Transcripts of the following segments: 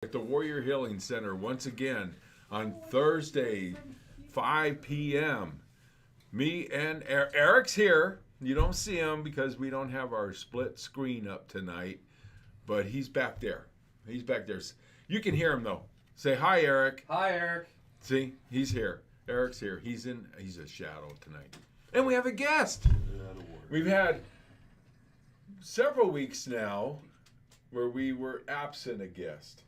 At the Warrior Healing Center once again on Thursday, 5 p.m. Me and Eric's here. You don't see him because we don't have our split screen up tonight, but he's back there. He's back there. You can hear him though. Say hi, Eric. Hi, Eric. See, he's here. Eric's here. He's a shadow tonight. And we have a guest. We've had several weeks now where we were absent a guest.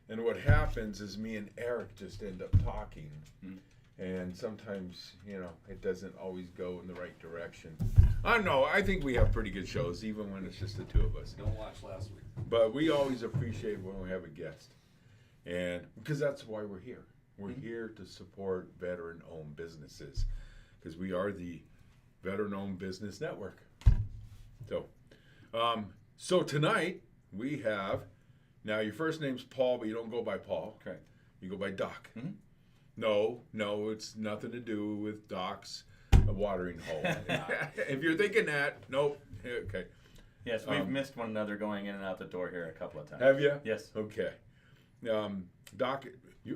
And what happens is me and Eric just end up talking. And sometimes, it doesn't always go in the right direction. I don't know. I think we have pretty good shows, even when it's just the two of us. Don't watch last week. But we always appreciate when we have a guest. And because that's why we're here. We're here to support veteran-owned businesses because we are the Veteran-Owned Business Network. So tonight we have, now your first name's Paul, but you don't go by Paul. Correct. You go by Doc. Mm-hmm. No, it's nothing to do with Doc's watering hole. If you're thinking that, nope. Okay. Yes, we've missed one another going in and out the door here a couple of times. Have you? Yes. Okay. Doc,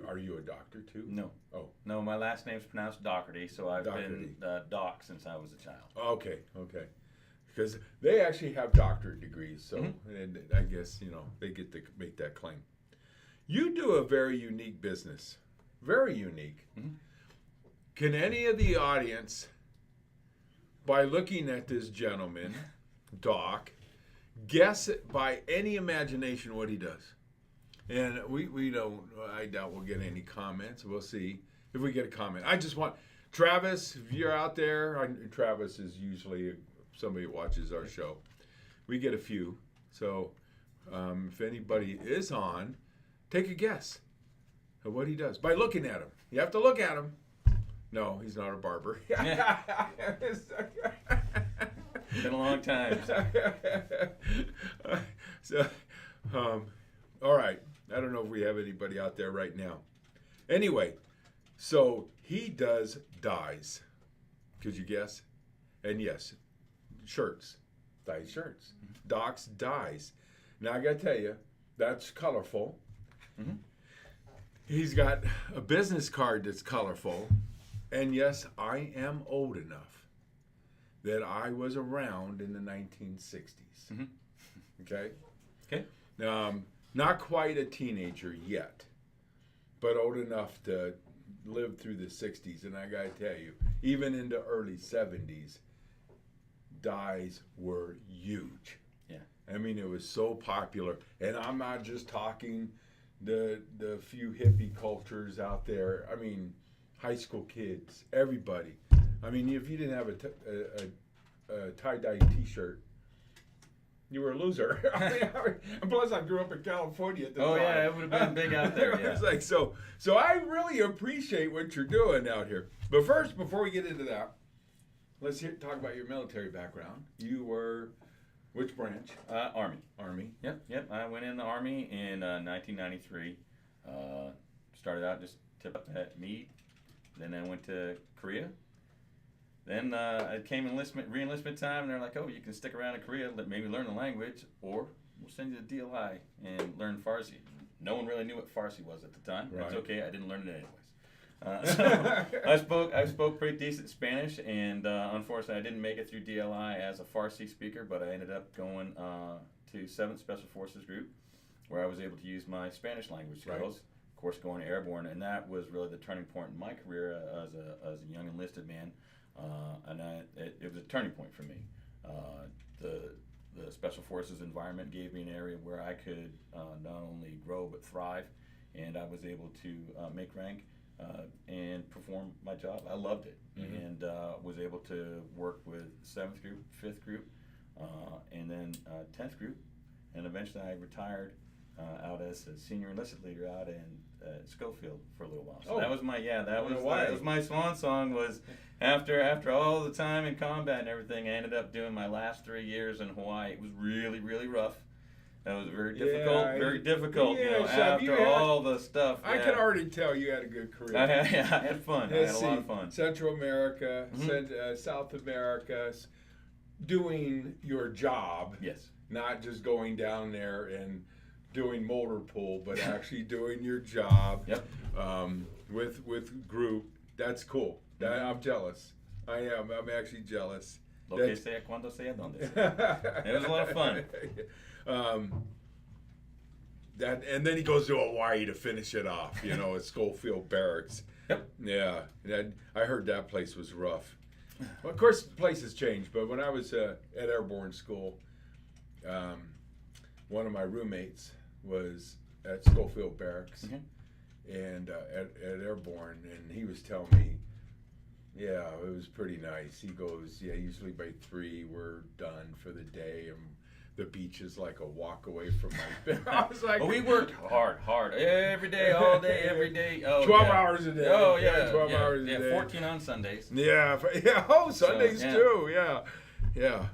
are you a doctor too? No. Oh. No, my last name's pronounced Doherty, so I've been Doc since I was a child. Okay. Because they actually have doctorate degrees, so and I guess, they get to make that claim. You do a very unique business. Very unique. Mm-hmm. Can any of the audience, by looking at this gentleman, Doc, guess it by any imagination what he does? And we don't, I doubt we'll get any comments. We'll see if we get a comment. I just want, Travis, if you're out there, Travis is usually somebody who watches our show. We get a few. So if anybody is on, take a guess at what he does by looking at him. You have to look at him. No, he's not a barber. Been a long time. All right. I don't know if we have anybody out there right now. Anyway, so he does dyes. Could you guess? And yes, shirts. Dyes shirts. Doc's dyes. Now I got to tell you, that's colorful. Mm-hmm. He's got a business card that's colorful. And yes, I am old enough that I was around in the 1960s. Mm-hmm. Okay? Okay. Not quite a teenager yet, but old enough to live through the 60s. And I got to tell you, even into early 70s, dyes were huge. Yeah. I mean, it was so popular. And I'm not just talking the few hippie cultures out there. I mean, high school kids, everybody. I mean, if you didn't have a tie-dye T-shirt, you were a loser. And plus, I grew up in California at the time. Oh yeah, it would have been big out there. Yeah. It's like so I really appreciate what you're doing out here. But first, before we get into that, let's talk about your military background. You were which branch? Army. Army. Yep. I went in the Army in 1993. Started out just tip up at Meade. Then I went to Korea. Then I came re-enlistment time, and they're like, "Oh, you can stick around in Korea, maybe learn the language, or we'll send you to DLI and learn Farsi." No one really knew what Farsi was at the time. Right. That's okay. I didn't learn it anyways. So I spoke pretty decent Spanish, and unfortunately, I didn't make it through DLI as a Farsi speaker. But I ended up going to 7th Special Forces Group, where I was able to use my Spanish language skills. Right. Of course, going airborne, and that was really the turning point in my career as a young enlisted man. It was a turning point for me. The Special Forces environment gave me an area where I could not only grow but thrive, and I was able to make rank and perform my job. I loved it, and was able to work with 7th Group, 5th Group, and then 10th Group, and eventually I retired out as a senior enlisted leader out in Schofield for a little while. So that was my swan song. Was after all the time in combat and everything, I ended up doing my last 3 years in Hawaii. It was really, really rough. That was very difficult. Yeah, after all the stuff. I can already tell you had a good career. I had fun. I had a lot of fun. Central America, South America, doing your job. Yes. Not just going down there and doing motor pool, but actually doing your job. Yep. With group. That's cool. I'm jealous. I am. I'm actually jealous. Lo que sea cuando sea donde sea. It was a lot of fun. And then he goes to Hawaii to finish it off, at Schofield Barracks. Yep. Yeah, I heard that place was rough. Well, of course, places change, but when I was at Airborne School, one of my roommates was at Schofield Barracks and at Airborne, and he was telling me, yeah, it was pretty nice. He goes, yeah, usually by 3 we're done for the day, and the beach is like a walk away from my bed. I was like, well, we worked hard every day, all day, every day. Oh, 12 hours a day. Oh yeah, 12 hours a day. 14 on Sundays. Yeah. Oh, Sundays too. Yeah.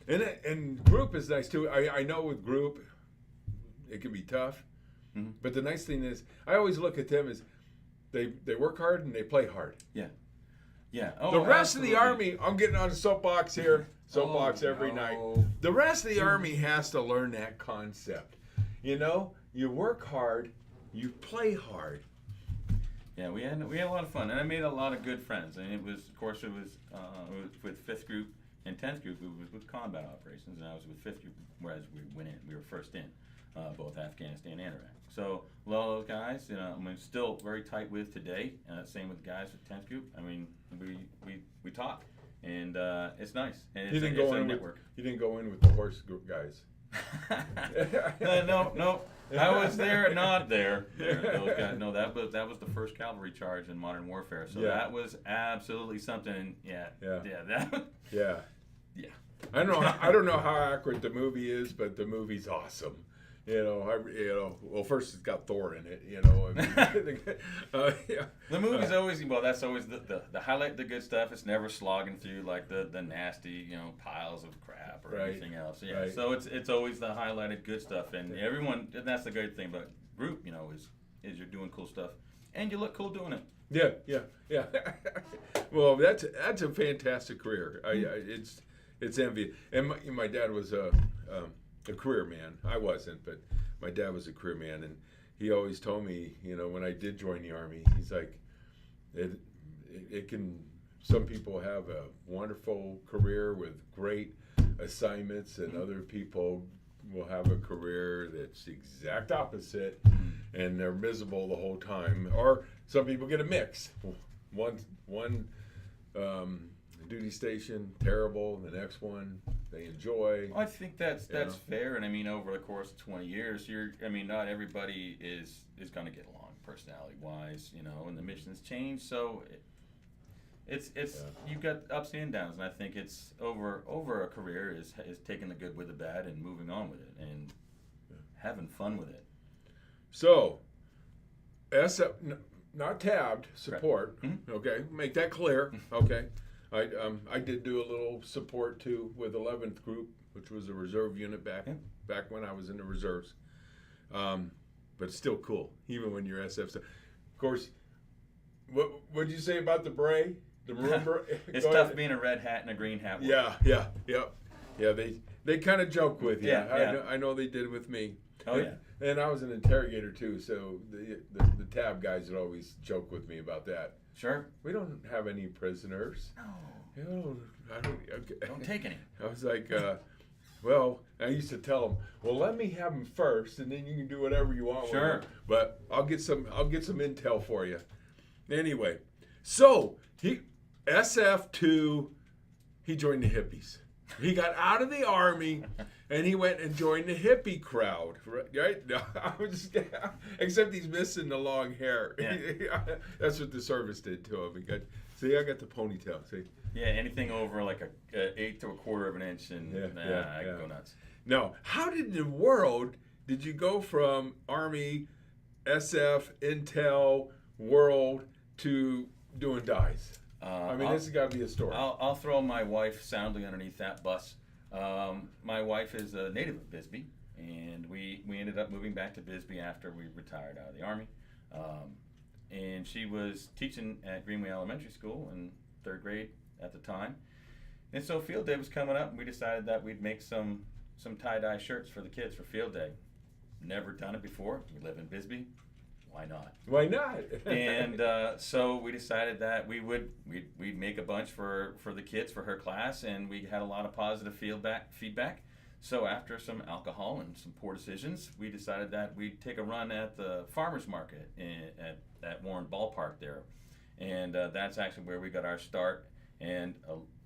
And group is nice too. I know with group, it can be tough, but the nice thing is, I always look at them as they work hard and they play hard. Yeah. Yeah. Oh, the rest absolutely. of the Army, I'm getting on a soapbox here. Soapbox every night. The rest of the Army has to learn that concept. You work hard, you play hard. Yeah, we had a lot of fun, and I made a lot of good friends. And it was with 5th group and 10th group. It was with combat operations, and I was with 5th group, whereas we were first in, both Afghanistan and Iraq. So a lot of those guys, I'm still very tight with today. Same with the guys with 10th group. I mean, we talk. And it's nice. And it's a network. You didn't go in with the horse group guys. No. I was there, not there. Those guys. No, that was the first cavalry charge in modern warfare. So that was absolutely something. And yeah. Yeah. I don't know how accurate the movie is, but the movie's awesome. Well, first it's got Thor in it, The movie's always, that's always the highlight, the good stuff. It's never slogging through like the nasty, piles of crap or anything else. Yeah. Right. So it's always the highlighted good stuff, and everyone. And that's the great thing about group, is you're doing cool stuff, and you look cool doing it. Yeah. Well, that's a fantastic career. It's envious. And my dad was a career man. I wasn't, but my dad was a career man, and he always told me, when I did join the Army, he's like, it can. Some people have a wonderful career with great assignments, and other people will have a career that's the exact opposite, and they're miserable the whole time. Or some people get a mix. One duty station terrible, the next one they enjoy. I think that's fair, and over the course of 20 years, not everybody is going to get along personality wise, and the missions change, so it's you've got ups and downs, and I think it's over a career is taking the good with the bad and moving on with it and having fun with it. So, SF, not tabbed support. Okay, make that clear. Okay. I did do a little support too with 11th Group, which was a reserve unit back when I was in the reserves. But it's still cool, even when you're SF. Of course, what did you say about the beret? The maroon beret? It's tough being a red hat and a green hat. Yeah. They kind of joke with you. Yeah. I know they did with me. Oh yeah. And I was an interrogator too, so the tab guys would always joke with me about that. Sure. We don't have any prisoners. No. Don't take any. I was like, well, I used to tell them, well, let me have them first, and then you can do whatever you want. Sure. With them. But I'll get some intel for you. Anyway, so SF2, he joined the hippies. He got out of the Army, and he went and joined the hippie crowd, right? No, except he's missing the long hair. Yeah. That's what the service did to him. I got the ponytail. See? Yeah, anything over like a 1/8 to 1/4 of an inch, and I could go nuts. Now, how did the world did you go from Army, SF, Intel, World to doing dyes? This has got to be a story. I'll throw my wife soundly underneath that bus. My wife is a native of Bisbee, and we ended up moving back to Bisbee after we retired out of the Army. And she was teaching at Greenway Elementary School in 3rd grade at the time. And so field day was coming up, and we decided that we'd make some tie-dye shirts for the kids for field day. never done it before. We live in Bisbee. Why not? Why not? And so we decided that we'd make a bunch for the kids for her class, and we had a lot of positive feedback. So after some alcohol and some poor decisions, we decided that we'd take a run at the farmers market at Warren Ballpark there, and that's actually where we got our start. And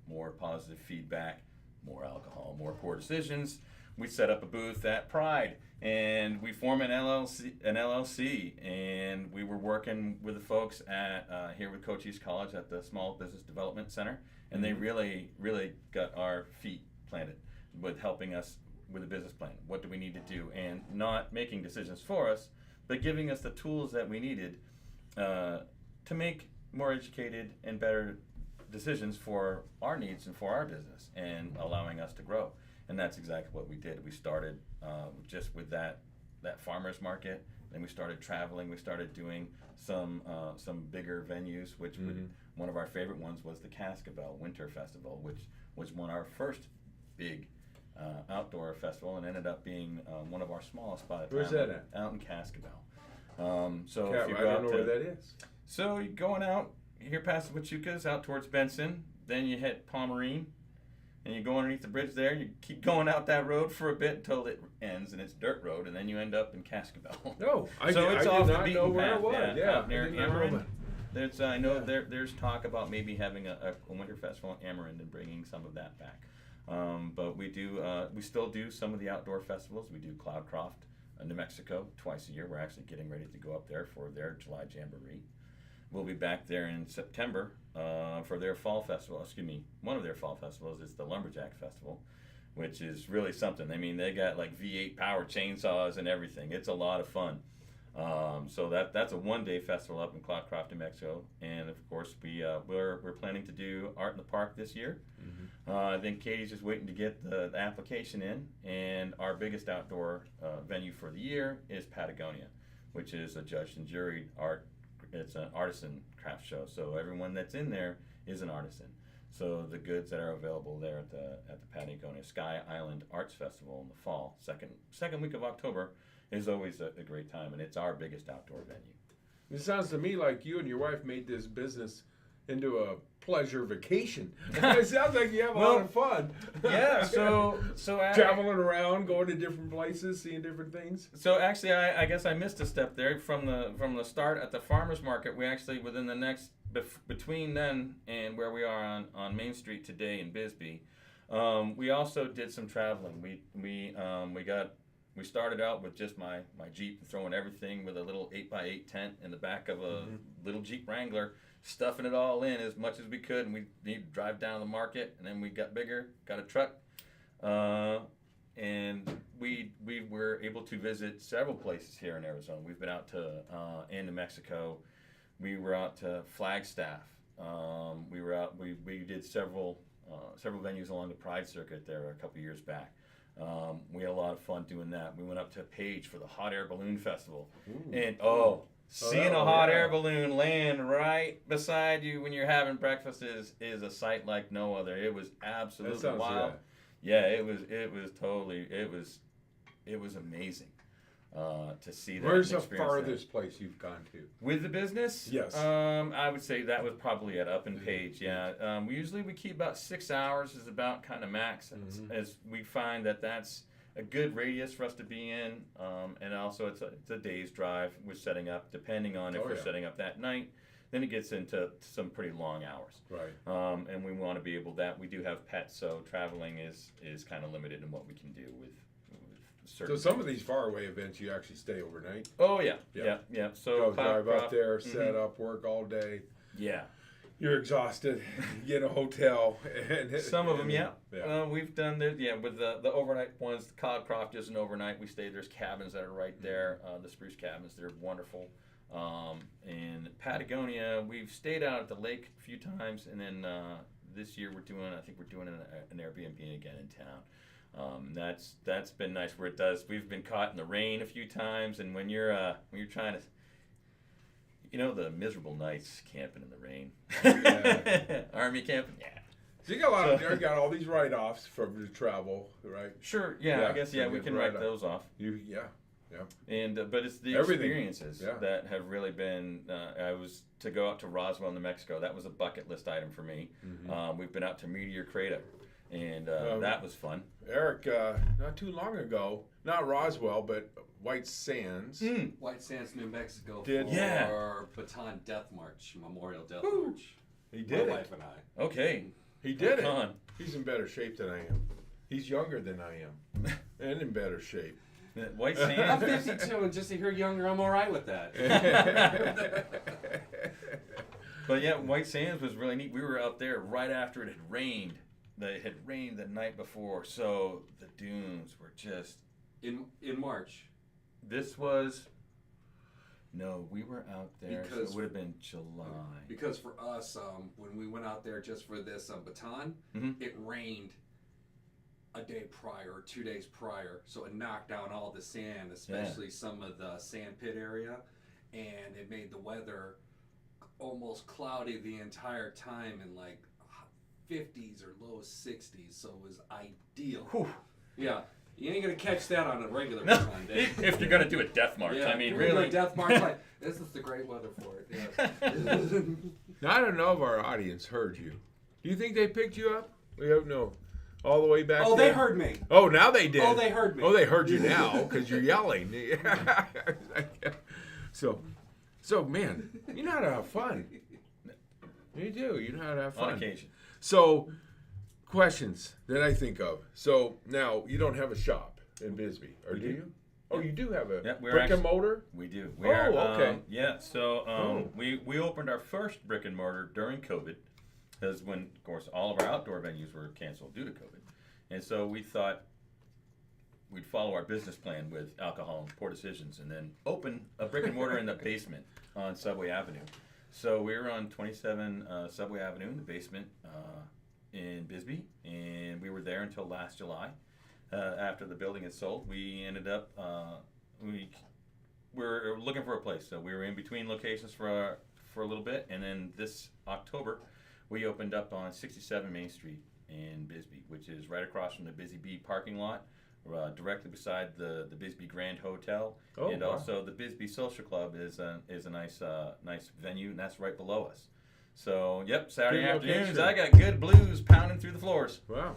more positive feedback, more alcohol, more poor decisions. We set up a booth at Pride, and we formed an LLC, and we were working with the folks at here with Cochise College at the Small Business Development Center, and they really got our feet planted with helping us with a business plan. What do we need to do? And not making decisions for us, but giving us the tools that we needed to make more educated and better decisions for our needs and for our business, and allowing us to grow. And that's exactly what we did. We started just with that farmers market. Then we started traveling. We started doing some bigger venues, which one of our favorite ones was the Cascabel Winter Festival, which was one of our first big outdoor festival, and ended up being one of our smallest by the time. Where's that at? Out in Cascabel. So if you I go don't out know to, where that is. So you're going out here past the Huachucas out towards Benson, then you hit Pomerine, and you go underneath the bridge there, and you keep going out that road for a bit until it ends, and it's dirt road, and then you end up in Cascabel. No, I So did, it's I off did the not beaten know where path, it was. Yeah, out near I did not know Ameren. that. There's I know there's talk about maybe having a winter festival in Ameren and bringing some of that back. But we still do some of the outdoor festivals. We do Cloudcroft, New Mexico, twice a year. We're actually getting ready to go up there for their July Jamboree. We'll be back there in September for their fall festival. Excuse me, one of their fall festivals is the Lumberjack Festival, which is really something. I mean, they got like V8 power chainsaws and everything. It's a lot of fun. So that's a one-day festival up in Cloudcroft, New Mexico, and of course we're planning to do Art in the Park this year. I think Katie's just waiting to get the application in, and our biggest outdoor venue for the year is Patagonia, which is a judged and juried art. It's an artisan craft show, so everyone that's in there is an artisan. So the goods that are available there at the Patagonia Sky Island Arts Festival in the fall, second week of October, is always a great time, and it's our biggest outdoor venue. It sounds to me like you and your wife made this business into a pleasure vacation. It sounds like you have a lot of fun. Yeah, so traveling around, going to different places, seeing different things. So actually, I guess I missed a step there from the start at the farmers market. We actually within the next between then and where we are on Main Street today in Bisbee, we also did some traveling. We started out with just my Jeep, throwing everything with a little 8x8 tent in the back of a little Jeep Wrangler, stuffing it all in as much as we could, and we need to drive down to the market, and then we got bigger, got a truck, and we were able to visit several places here in Arizona. We've been out to New Mexico. We were out to Flagstaff. We did several venues along the Pride circuit there a couple years back. We had a lot of fun doing that. We went up to Page for the Hot Air Balloon Festival. Ooh. And seeing a hot air balloon land right beside you when you're having breakfast is a sight like no other. It was absolutely wild. Yeah, it was amazing to see that. Where's the farthest place you've gone to? With the business? Yes. I would say that was probably at Up and Page. Yeah. We keep about 6 hours is about kind of max, as we find that's a good radius for us to be in, and also it's a day's drive. We're setting up, depending on if we're setting up that night, then it gets into some pretty long hours. Right. And we want to be able that. We do have pets, so traveling is kind of limited in what we can do with certain. So some of these faraway events, you actually stay overnight. Oh yeah. So drive up there, set up, work all day. Yeah. You're exhausted. You get a hotel. Some of them, we've done with the overnight ones. The Cloudcroft is an overnight. We stay. There's cabins that are right there. The spruce cabins, they're wonderful. In Patagonia, we've stayed out at the lake a few times, and then this year we're doing an Airbnb again in town. That's been nice. Where it does, we've been caught in the rain a few times, and when you're trying to. The miserable nights camping in the rain. Yeah. Army camping, yeah. So you got all these write-offs from the travel, right? Sure, yeah. I guess we can write those off. And but it's the Everything. experiences that have really been. I was to go out to Roswell, New Mexico. That was a bucket list item for me. We've been out to Meteor Crater, and that was fun. Eric, not too long ago, not Roswell, but White Sands. White Sands, New Mexico Did- for Baton Death March, Memorial Death March. He did My it. wife and I. Okay, He did it. Fun. He's in better shape than I am. He's younger than I am, and in better shape. White I'm Sands. 52, and just to hear younger, I'm all right with that. But yeah, White Sands was really neat. We were out there right after it had rained. It had rained the night before, so the dunes were just. In March. This was. No, we were out there. So Because- it would have been July. Because for us, when we went out there just for this Baton, it rained a day prior or 2 days prior, so it knocked down all the sand, especially some of the sand pit area, and it made the weather almost cloudy the entire time in like 50s or low 60s, so it was ideal. Whew. Yeah, you ain't gonna catch that on a regular No, Baton day. if you're gonna do a death march, Yeah, I mean, if you're gonna really. do a death march, like, this is the great weather for it. Yeah. Now, I don't know if our audience heard you. Do you think they picked you up? We have no. All the way back Oh, there? they heard me. Oh, now they did. Oh, they heard me. Oh, they heard you now because you're yelling. so, man, you know how to have fun. You do. You know how to have fun. On occasion. So, questions that I think of. So, now, you don't have a shop in Bisbee, or do you? Oh, you do have a Yeah, we're brick actually- and mortar? We do. We Oh, are, okay. Yeah, so Oh. we opened our first brick and mortar during COVID, because when, of course, all of our outdoor venues were canceled due to COVID. And so we thought we'd follow our business plan with alcohol and poor decisions and then open a brick and mortar in the basement on Subway Avenue. So we were on 27 Subway Avenue in the basement in Bisbee, and we were there until last July. After the building had sold, we ended up, we were looking for a place. So we were in between locations for a little bit, and then this October, we opened up on 67 Main Street in Bisbee, which is right across from the Busy Bee parking lot, directly beside the Bisbee Grand Hotel, Oh, and wow. also the Bisbee Social Club is a nice venue, and that's right below us. So, yep, Saturday Good afternoons, location. I got good blues pounding through the floors. Wow.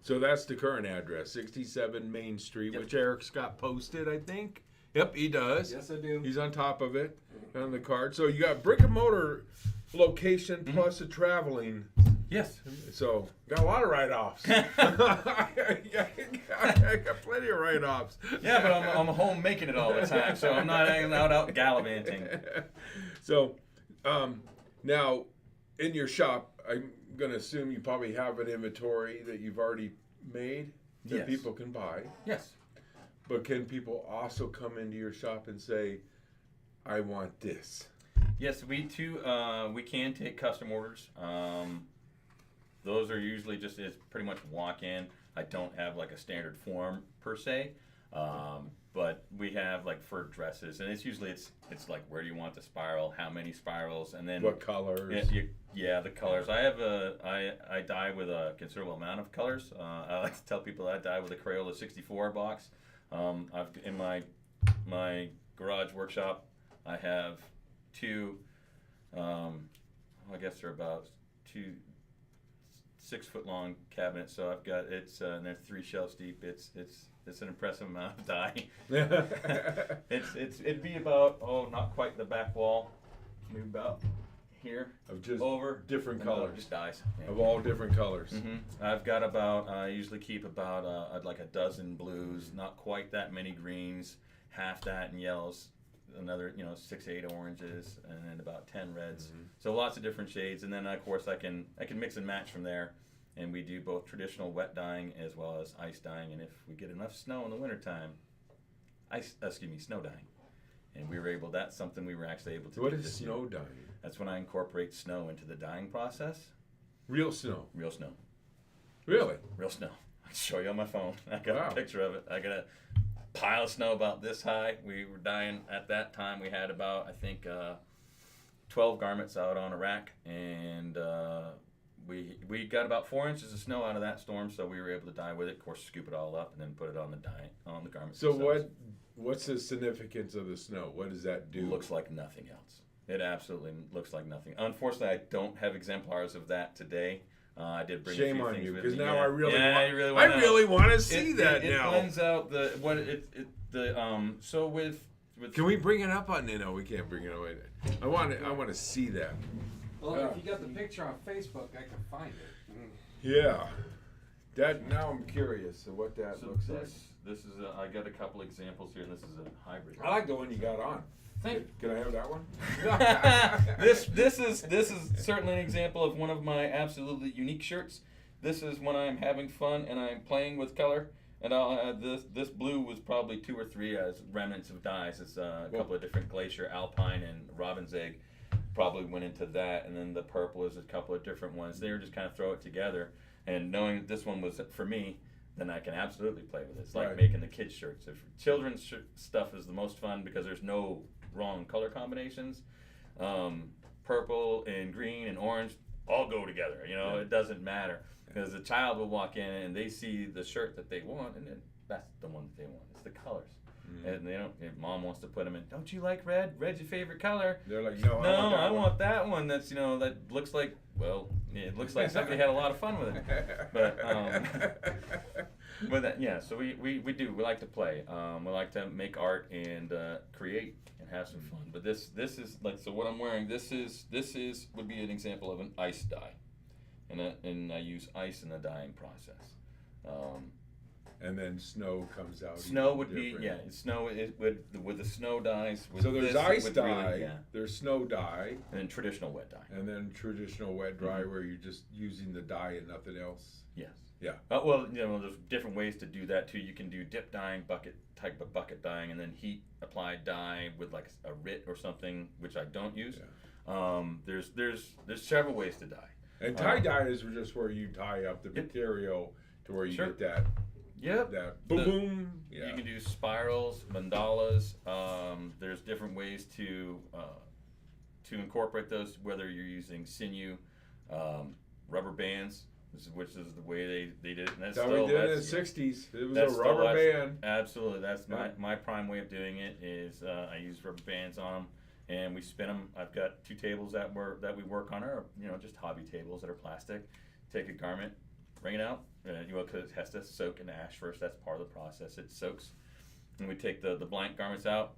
So that's the current address, 67 Main Street, Yep. which Eric's got posted, I think. Yep, he does. Yes, I do. He's on top of it on the card. So you got brick and mortar location plus a traveling. Yes. So got a lot of write-offs. I got plenty of write-offs. Yeah, but I'm home making it all the time, so I'm not hanging out gallivanting. So now in your shop, I'm going to assume you probably have an inventory that you've already made that Yes. people can buy. Yes. But can people also come into your shop and say, I want this? Yes, we can take custom orders. Those are usually it's pretty much walk in. I don't have like a standard form per se, but we have like for dresses, and it's usually it's like where do you want the spiral, how many spirals, and then What colors? yeah, the colors. I dye with a considerable amount of colors. I like to tell people I dye with a Crayola 64 box. I've in my garage workshop, I have two. I guess they're about 6 foot long cabinets. So I've got and they're 3 shelves deep. It's an impressive amount of dye. It'd be about not quite the back wall, maybe about here Of just over different and, colors. just dyes. Yeah. Of all different colors. I've got about I usually keep about like a dozen blues, not quite that many greens, half that in yellows, another 6 to 8 oranges, and then about 10 reds. So lots of different shades, and then of course I can mix and match from there. And we do both traditional wet dyeing as well as ice dyeing, and if we get enough snow in the wintertime, snow dyeing. And that's something we were actually able to What do is this year. snow dyeing? That's when I incorporate snow into the dyeing process. Real snow. Real snow. Really? Real snow. I'll show you on my phone. I got Wow. a picture of it. I got a pile of snow about this high. We were dyeing at that time. We had about, I think, 12 garments out on a rack, and we got about 4 inches of snow out of that storm, so we were able to dye with it. Of course, scoop it all up and then put it on the garments. So themselves. what What's the significance of the snow? What does that do? Looks like nothing else. It absolutely looks like nothing. Unfortunately, I don't have exemplars of that today. I did bring Shame a few on things you, with because me. now Yeah. I really Yeah, want. you really I wanna know. really want to see that it now. blends out so with Can we bring it up on? No, we can't bring it up. I want to see that. Well, Yeah. if you got the picture on Facebook, I can find it. Yeah. That now I'm curious of what that so looks like. this is I got a couple examples here, and this is a hybrid. I like the one you got on. Can I have that one? this is certainly an example of one of my absolutely unique shirts. This is when I'm having fun and I'm playing with color. And I'll add this blue was probably 2 or 3 as remnants of dyes. It's a couple of different Glacier, Alpine, and Robin's Egg probably went into that. And then the purple is a couple of different ones. They were just kind of throw it together. And knowing that this one was for me, then I can absolutely play with it. It's like making the kids' shirts. If children's stuff is the most fun because there's no wrong color combinations. Purple and green and orange all go together. It doesn't matter. Because the child will walk in and they see the shirt that they want, and then that's the one that they want. It's the colors. And they don't. If mom wants to put them in. Don't you like red? Red's your favorite color. They're like, no, I want that one. That's that looks like it looks like somebody had a lot of fun with it. But So we like to play. We like to make art and create and have some fun. But this is what I'm wearing. This would be an example of an ice dye. And I use ice in the dyeing process. And then snow comes out. Snow would different. Snow with the snow dyes. So there's ice dye, there's snow dye, and then traditional wet dye. And then traditional wet dye where you're just using the dye and nothing else. Yes. Yeah. There's different ways to do that too. You can do dip dyeing, type of bucket dyeing, and then heat applied dye with like a RIT or something, which I don't use. Yeah. There's several ways to dye. And tie dye is just where you tie up the material to where you get that. Yep. That boom. You can do spirals, mandalas. There's different ways to incorporate those, whether you're using sinew, rubber bands, which is the way they did it. And that's how we did it in the 60s. It was a rubber band. Absolutely. That's my prime way of doing it is I use rubber bands on them. And we spin them. I've got 2 tables that we work on are just hobby tables that are plastic. Take a garment, wring it out, because it has to soak in ash first. That's part of the process. It soaks, and we take the blank garments out,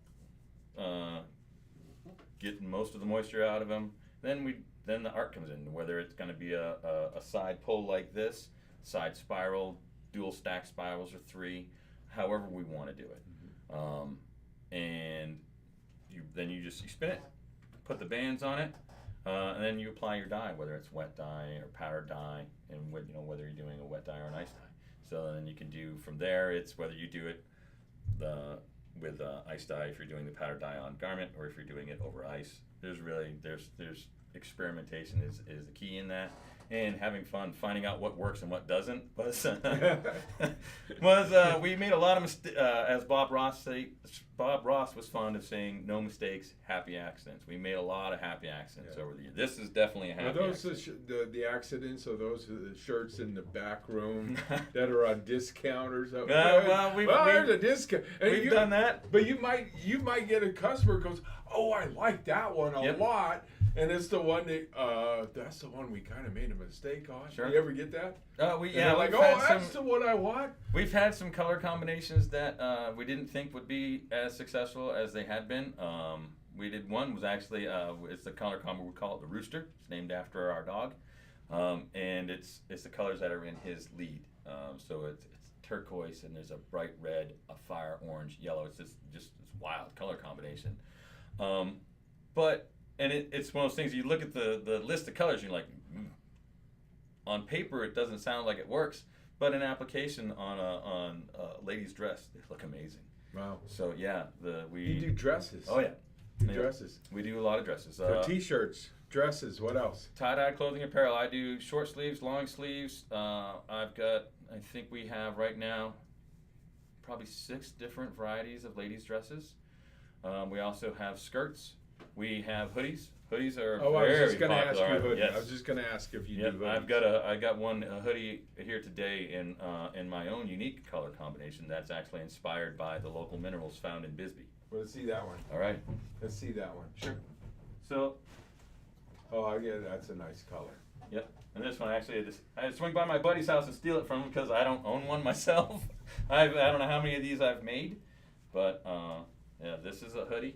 get most of the moisture out of them. Then the art comes in. Whether it's going to be a side pull like this, side spiral, dual stack spirals or 3, however we want to do it, and. Then you spin it, put the bands on it, and then you apply your dye, whether it's wet dye or powder dye, and whether you're doing a wet dye or an ice dye. So then you can do from there. It's whether you do it with ice dye if you're doing the powder dye on garment, or if you're doing it over ice. There's experimentation is the key in that, and having fun, finding out what works and what doesn't was we made a lot of mistakes. As Bob Ross was fond of saying, no mistakes, happy accidents. We made a lot of happy accidents over the years. This is definitely a happy accident. The accidents, or those are the shirts in the back room that are on discount or something? There's a discount. We've done that. But you might get a customer who goes, oh, I like that one a lot. And it's the one that's the one we kind of made a mistake on. Sure. You ever get that? That's the one I want. We've had some color combinations that we didn't think would be as successful as they had been. We did one was actually it's the color combo, we call it the Rooster. It's named after our dog, and it's the colors that are in his lead. So it's turquoise, and there's a bright red, a fire orange, yellow. It's just this wild color combination. It's one of those things, you look at the list of colors, you're like, on paper it doesn't sound like it works, but in application on a lady's dress, they look amazing. Wow. So yeah, you do dresses. Oh yeah. Dresses. We do a lot of dresses. So t-shirts, dresses, what else? Tie-dye clothing apparel. I do short sleeves, long sleeves. I think we have right now probably 6 different varieties of ladies' dresses. We also have skirts. We have hoodies. Hoodies are Oh, I was very just going to ask you popular. hoodie. Yes. I was just going to ask if you Yep, do hoodies. I got one hoodie here today in my own unique color combination that's actually inspired by the local minerals found in Bisbee. Well, let's see that one. All right. Let's see that one. Sure. So, That's a nice color. yep. And this one actually, I swing by my buddy's house and steal it from him because I don't own one myself. I don't know how many of these I've made, but yeah, this is a hoodie,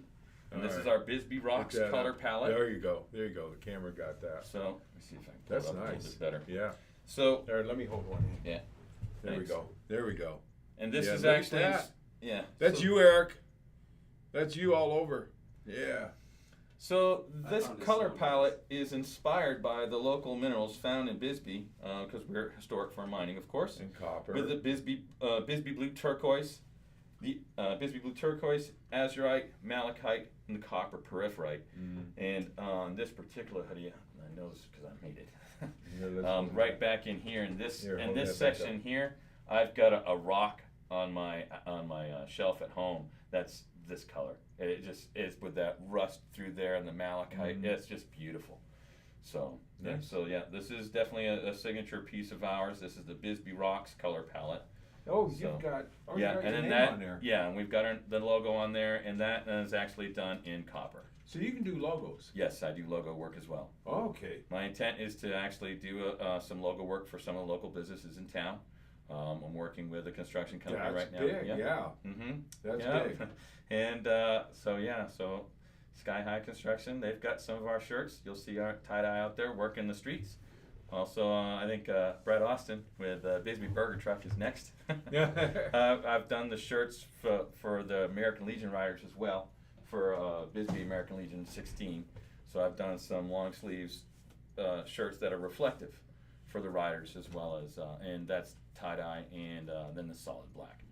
and this is our Bisbee Rocks color palette. There you go. There you go. The camera got that. So let me see if I can pull That's it up a little nice. bit better. Yeah. So There, let me hold one in. yeah, There we thanks. go. There we go. And this Yeah, is look at actually that. yeah. That's so, you, Eric. That's you all over. Yeah. So I this found this color so palette is inspired by the local minerals found in Bisbee, because we're historic for mining, of course. And copper. With the Bisbee blue turquoise, the Bisbee blue turquoise, azurite, malachite, and the copper porphyry. And on this particular hoodie, I know this because I made it. Here, let's move Right that. back in here in this Here, hold that back section up. here, I've got a rock on my shelf at home that's this color. It just is with that rust through there and the malachite. It's just beautiful. So yeah, Nice. this is definitely a signature piece of ours. This is the Bisbee Rocks color palette. Oh, So, you've got. Oh, yeah, you got and your then name on there. and we've got the logo on there, and that is actually done in copper. So you can do logos. Yes, I do logo work as well. Okay. My intent is to actually do some logo work for some of the local businesses in town. I'm working with a construction company That's right now. big. Yeah. Mm-hmm. That's Yeah. big. And so Sky High Construction, they've got some of our shirts. You'll see our tie-dye out there working the streets. Also, I think Brett Austin with Bisbee Burger Truck is next. I've done the shirts for the American Legion riders as well, for Bisbee American Legion 16. So I've done some long sleeves shirts that are reflective for the riders as well as, and that's tie-dye and then the solid black.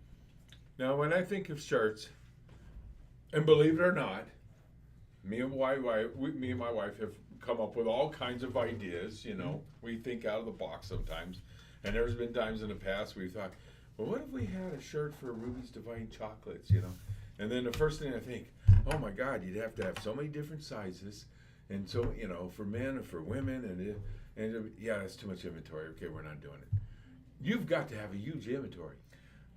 Now, when I think of shirts, and believe it or not, me and my wife have come up with all kinds of ideas. You know, we think out of the box sometimes, and there's been times in the past we've thought, well, what if we had a shirt for Ruby's Divine Chocolates? You know, and then the first thing I think, oh my God, you'd have to have so many different sizes, and so for men and for women, and yeah, that's too much inventory. Okay, we're not doing it. You've got to have a huge inventory.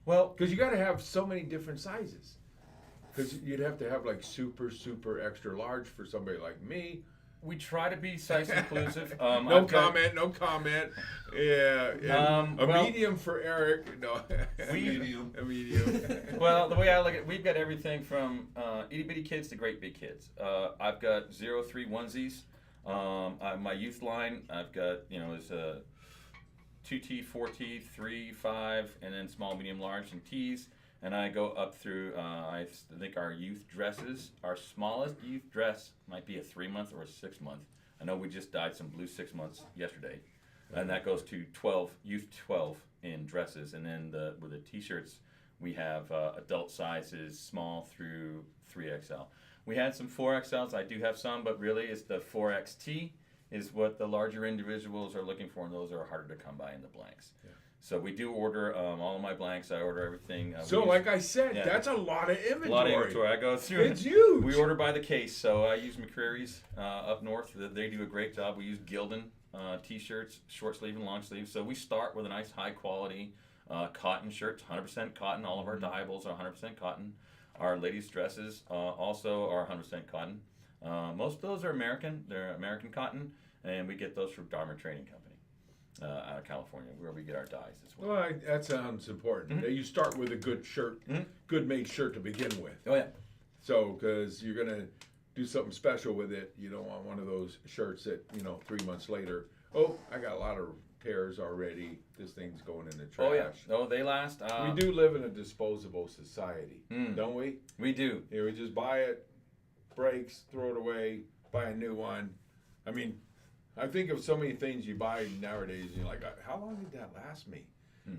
Well, Because you got to have so many different sizes. Because you'd have to have like super, super extra large for somebody like me. we try to be size inclusive. No comment. Yeah. And a well- medium for Eric. No. Medium. A medium. Well, the way I look at it, we've got everything from itty bitty kids to great big kids. I've got 0-3 onesies. My youth line, I've got, is 2T, 4T, 3, 5, and then small, medium, large, and T's. And I go up through, I think our youth dresses, our smallest youth dress might be a 3-month or a 6-month. I know we just dyed some blue 6 months yesterday. And that goes to 12, youth 12 in dresses. And then with the t-shirts, we have adult sizes, small through 3XL. We had some 4XLs, I do have some, but really it's the 4XT is what the larger individuals are looking for, and those are harder to come by in the blanks. Yeah. So we do order all of my blanks. I order everything. So like I said, yeah. that's a lot of inventory. A lot of inventory. I go through. It's huge. We order by the case. So I use McCreary's up north. They do a great job. We use Gildan t-shirts, short sleeve and long sleeve. So we start with a nice high quality cotton shirts, 100% cotton. All of our dyeables are 100% cotton. Our ladies' dresses also are 100% cotton. Most of those are American. They're American cotton, and we get those from Dharma Trading Company out of California, where we get our dyes as well. Well, that sounds important. Mm-hmm. You start with a good shirt, good made shirt to begin with. Oh yeah. So, because you're going to do something special with it, you don't want one of those shirts that, 3 months later, oh, I got a lot of tears already. This thing's going in the trash. Oh yeah. Oh, they last. We do live in a disposable society, don't we? We do. We just buy it, breaks, throw it away, buy a new one. I mean, I think of so many things you buy nowadays, and you're like, how long did that last me?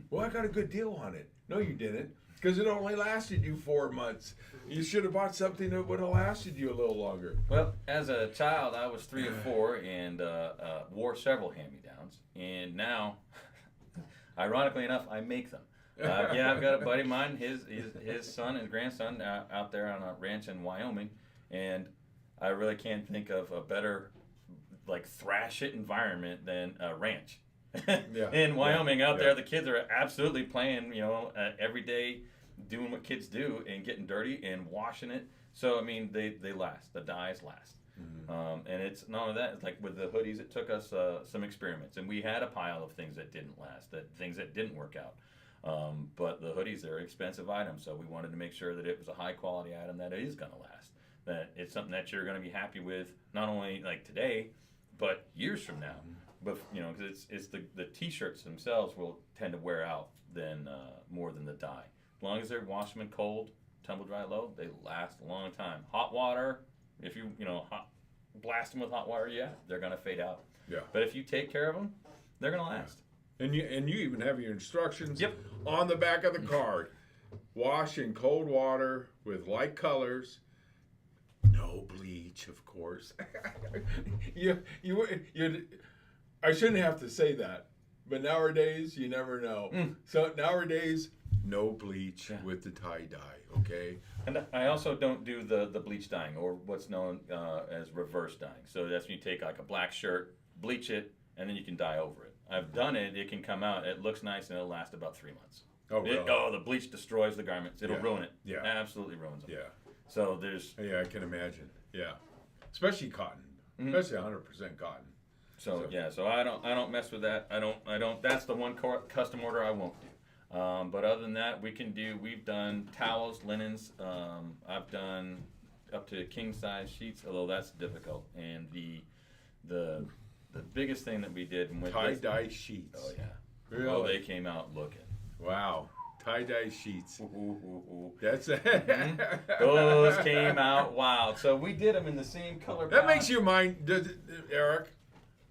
Well, I got a good deal on it. No, you didn't, because it only lasted you 4 months. You should have bought something that would have lasted you a little longer. Well, as a child, I was 3 or 4 and wore several hand-me-downs, and now, ironically enough, I make them. Yeah, I've got a buddy of mine, his son and grandson out there on a ranch in Wyoming, and I really can't think of a better like thrash it environment than a ranch. In Wyoming, out there, the kids are absolutely playing, every day, doing what kids do and getting dirty and washing it. So I mean, they last. The dyes last. And it's not only that. It's like with the hoodies, it took us some experiments, and we had a pile of things that didn't last, things that didn't work out. But the hoodies, they're expensive items, so we wanted to make sure that it was a high quality item that is going to last. That it's something that you're going to be happy with, not only like today, but years from now. But because it's the t-shirts themselves will tend to wear out more than the dye. As long as they're wash them in cold, tumble dry low, they last a long time. Hot water, if you blast them with hot water, they're gonna fade out. Yeah. But if you take care of them, they're gonna last. And you even have your instructions on the back of the card. Wash in cold water with light colors. No bleach, of course. I shouldn't have to say that, but nowadays you never know. So nowadays, no bleach with the tie dye. Okay. And I also don't do the bleach dyeing, or what's known as reverse dyeing. So that's when you take like a black shirt, bleach it, and then you can dye over it. I've done it. It can come out. It looks nice, and it'll last about 3 months. Oh, really? The bleach destroys the garments. It'll ruin it. Yeah. Absolutely ruins them. Yeah. So there's. Yeah, I can imagine. Yeah. Especially cotton. Especially 100% cotton. So I don't mess with that. I don't. That's the one custom order I won't do. But other than that, we've done towels, linens. I've done up to king size sheets, although that's difficult. And the biggest thing that we did tie-dye sheets. Oh yeah. Really? Oh, they came out looking. Wow. Tie-dye sheets. That's Those came out wild. So we did them in the same color. That makes your mind, Eric.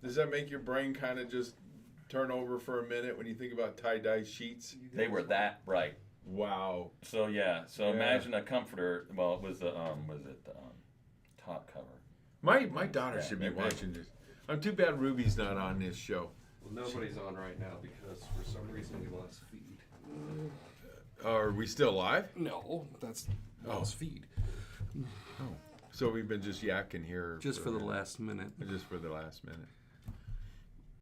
Does that make your brain kind of just turn over for a minute when you think about tie-dye sheets? They were that bright. Wow. So imagine a comforter. Well, it was the top cover. My daughter should be watching this. I'm too bad Ruby's not on this show. Well, nobody's on right now because for some reason we lost feed. Are we still live? No, that's lost feed. Oh. So we've been just yakking here. Just for the last minute. Just for the last minute.